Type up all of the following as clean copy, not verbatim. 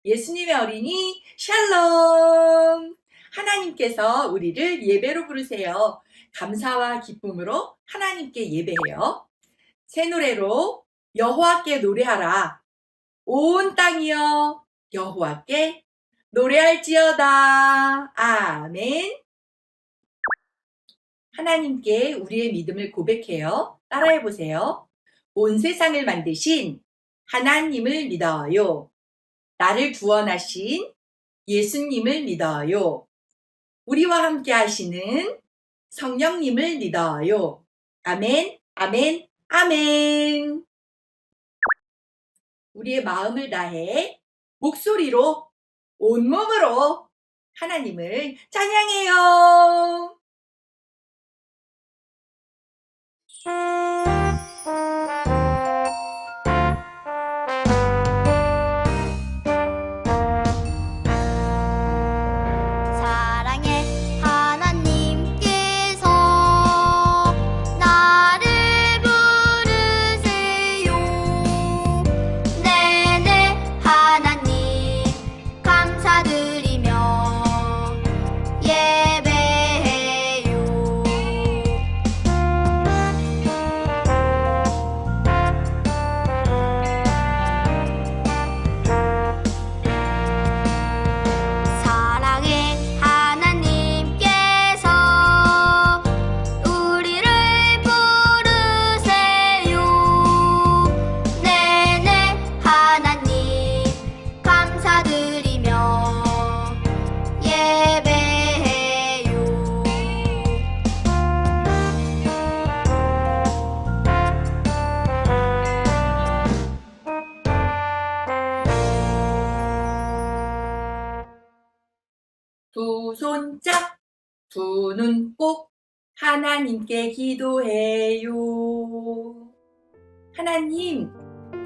예수님의 어린이 샬롬! 하나님께서 우리를 예배로 부르세요. 감사와 기쁨으로 하나님께 예배해요. 새 노래로 여호와께 노래하라. 온 땅이여 여호와께 노래할지어다. 아멘. 하나님께 우리의 믿음을 고백해요. 따라해보세요. 온 세상을 만드신 하나님을 믿어요. 나를 구원하신 예수님을 믿어요. 우리와 함께 하시는 성령님을 믿어요. 아멘, 아멘, 아멘. 우리의 마음을 다해 목소리로 온몸으로 하나님을 찬양해요. 사랑의 하나님께서 나를 부르세요. 네네 하나님 감사드리며 예배해요. 사랑의 하나님께서 우리를 부르세요. 네네 하나님 감사드리며 예배해요. 두 손 짝, 두 눈 꼭 하나님께 기도해요. 하나님,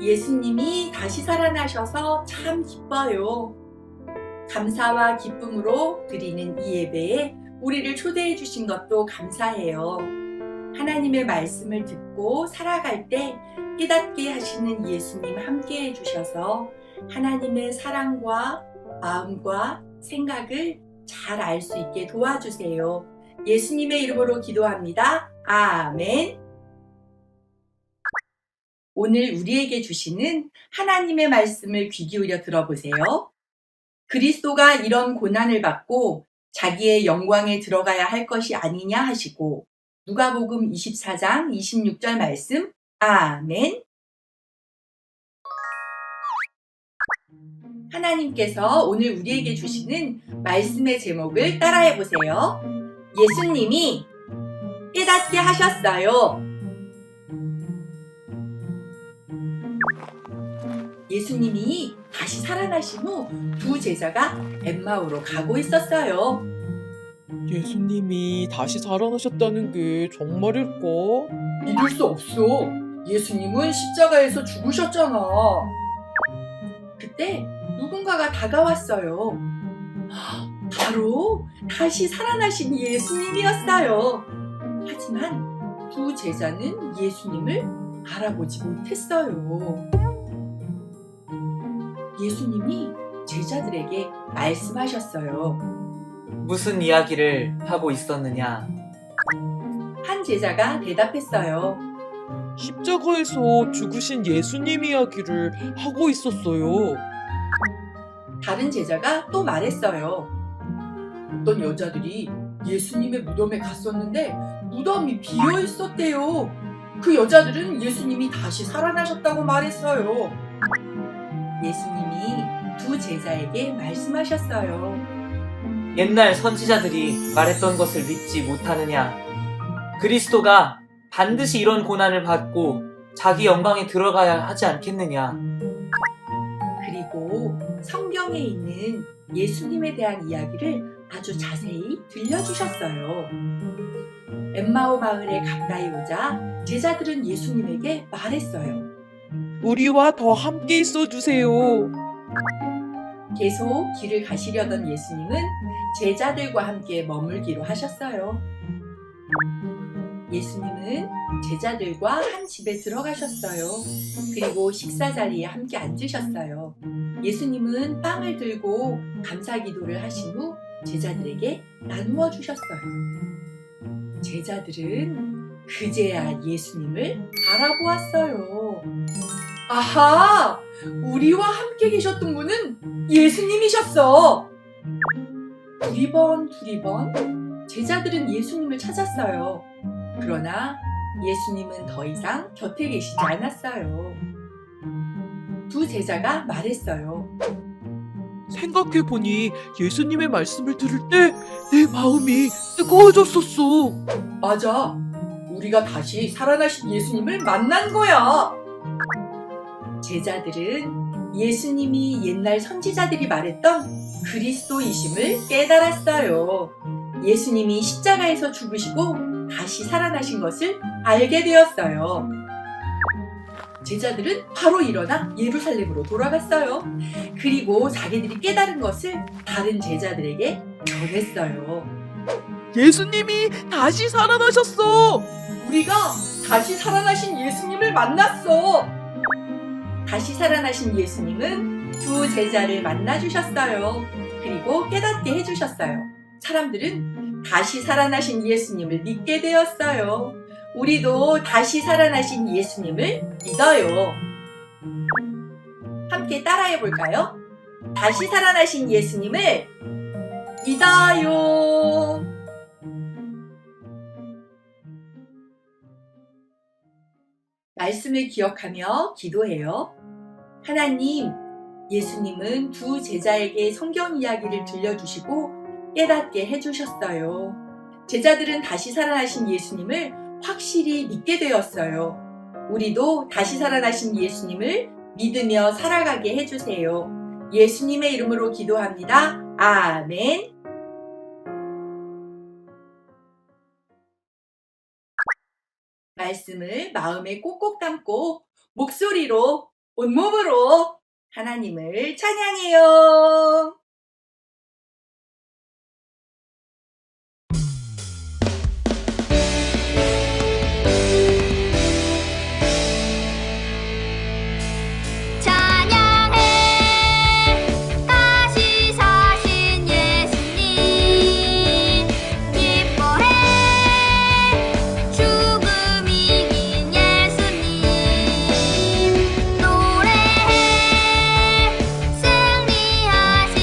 예수님이 다시 살아나셔서 참 기뻐요. 감사와 기쁨으로 드리는 이 예배에 우리를 초대해 주신 것도 감사해요. 하나님의 말씀을 듣고 살아갈 때 깨닫게 하시는 예수님 함께 해주셔서 하나님의 사랑과 마음과 생각을 잘 알 수 있게 도와주세요. 예수님의 이름으로 기도합니다. 아멘. 오늘 우리에게 주시는 하나님의 말씀을 귀 기울여 들어보세요. 그리스도가 이런 고난을 받고 자기의 영광에 들어가야 할 것이 아니냐 하시고 누가복음 24장 26절 말씀 아멘. 하나님께서 오늘 우리에게 주시는 말씀의 제목을 따라해 보세요. 예수님이 깨닫게 하셨어요. 예수님이 다시 살아나신 후 두 제자가 엠마오로 가고 있었어요. 예수님이 다시 살아나셨다는 게 정말일까? 믿을 수 없어. 예수님은 십자가에서 죽으셨잖아. 그때 누군가가 다가왔어요. 바로 다시 살아나신 예수님이었어요. 하지만 두 제자는 예수님을 알아보지 못했어요. 예수님이 제자들에게 말씀하셨어요. 무슨 이야기를 하고 있었느냐? 한 제자가 대답했어요. 십자가에서 죽으신 예수님 이야기를 하고 있었어요. 다른 제자가 또 말했어요. 어떤 여자들이 예수님의 무덤에 갔었는데 무덤이 비어 있었대요. 그 여자들은 예수님이 다시 살아나셨다고 말했어요. 예수님이 두 제자에게 말씀하셨어요. 옛날 선지자들이 말했던 것을 믿지 못하느냐? 그리스도가 반드시 이런 고난을 받고 자기 영광에 들어가야 하지 않겠느냐? 그리고 성경에 있는 예수님에 대한 이야기를 아주 자세히 들려주셨어요. 엠마오 마을에 가까이 오자 제자들은 예수님에게 말했어요. 우리와 더 함께 있어 주세요. 계속 길을 가시려던 예수님은 제자들과 함께 머물기로 하셨어요. 예수님은 제자들과 한 집에 들어가셨어요. 그리고 식사 자리에 함께 앉으셨어요. 예수님은 빵을 들고 감사 기도를 하신 후 제자들에게 나누어 주셨어요. 제자들은 그제야 예수님을 알아보았어요. 아하! 우리와 함께 계셨던 분은 예수님이셨어! 두리번 제자들은 예수님을 찾았어요. 그러나 예수님은 더 이상 곁에 계시지 않았어요. 두 제자가 말했어요. 생각해보니 예수님의 말씀을 들을 때 내 마음이 뜨거워졌었어. 맞아. 우리가 다시 살아나신 예수님을 만난 거야. 제자들은 예수님이 옛날 선지자들이 말했던 그리스도이심을 깨달았어요. 예수님이 십자가에서 죽으시고 다시 살아나신 것을 알게 되었어요. 제자들은 바로 일어나 예루살렘으로 돌아갔어요. 그리고 자기들이 깨달은 것을 다른 제자들에게 전했어요. 예수님이 다시 살아나셨어. 우리가 다시 살아나신 예수님을 만났어. 다시 살아나신 예수님은 두 제자를 만나주셨어요. 그리고 깨닫게 해주셨어요. 사람들은 다시 살아나신 예수님을 믿게 되었어요. 우리도 다시 살아나신 예수님을 믿어요. 함께 따라해 볼까요? 다시 살아나신 예수님을 믿어요. 말씀을 기억하며 기도해요. 하나님, 예수님은 두 제자에게 성경 이야기를 들려주시고 깨닫게 해주셨어요. 제자들은 다시 살아나신 예수님을 확실히 믿게 되었어요. 우리도 다시 살아나신 예수님을 믿으며 살아가게 해주세요. 예수님의 이름으로 기도합니다. 아멘. 말씀을 마음에 꼭꼭 담고 목소리로 온몸으로 하나님을 찬양해요. 찬양해 다시 사신 예수님 기뻐해 죽음 이긴 예수님 노래해 승리하신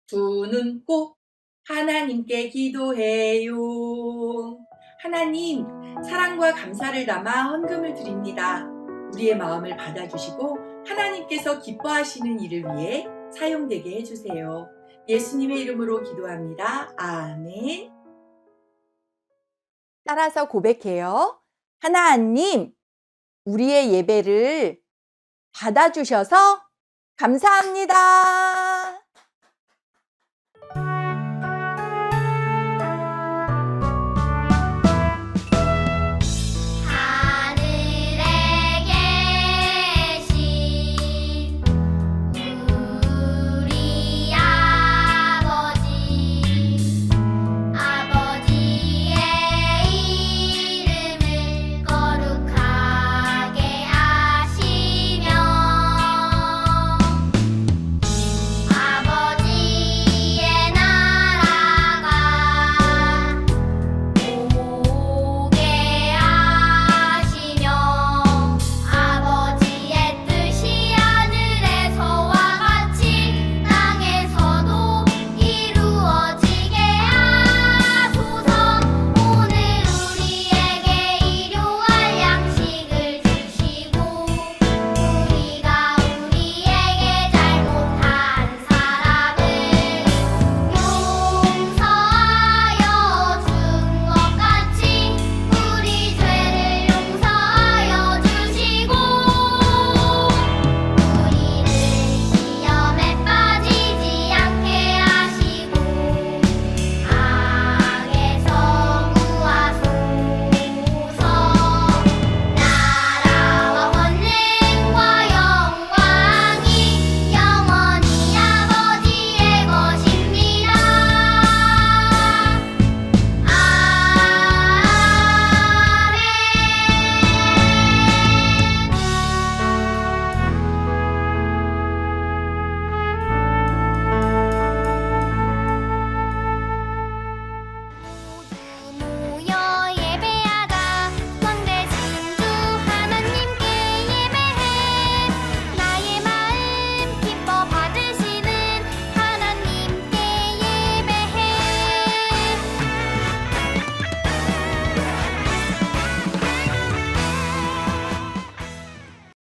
두 눈 꼭 하나님께 기도해요. 하나님, 사랑과 감사를 담아 헌금을 드립니다. 우리의 마음을 받아주시고 하나님께서 기뻐하시는 일을 위해 사용되게 해주세요. 예수님의 이름으로 기도합니다. 아멘. 따라서 고백해요. 하나님, 우리의 예배를 받아주셔서 감사합니다.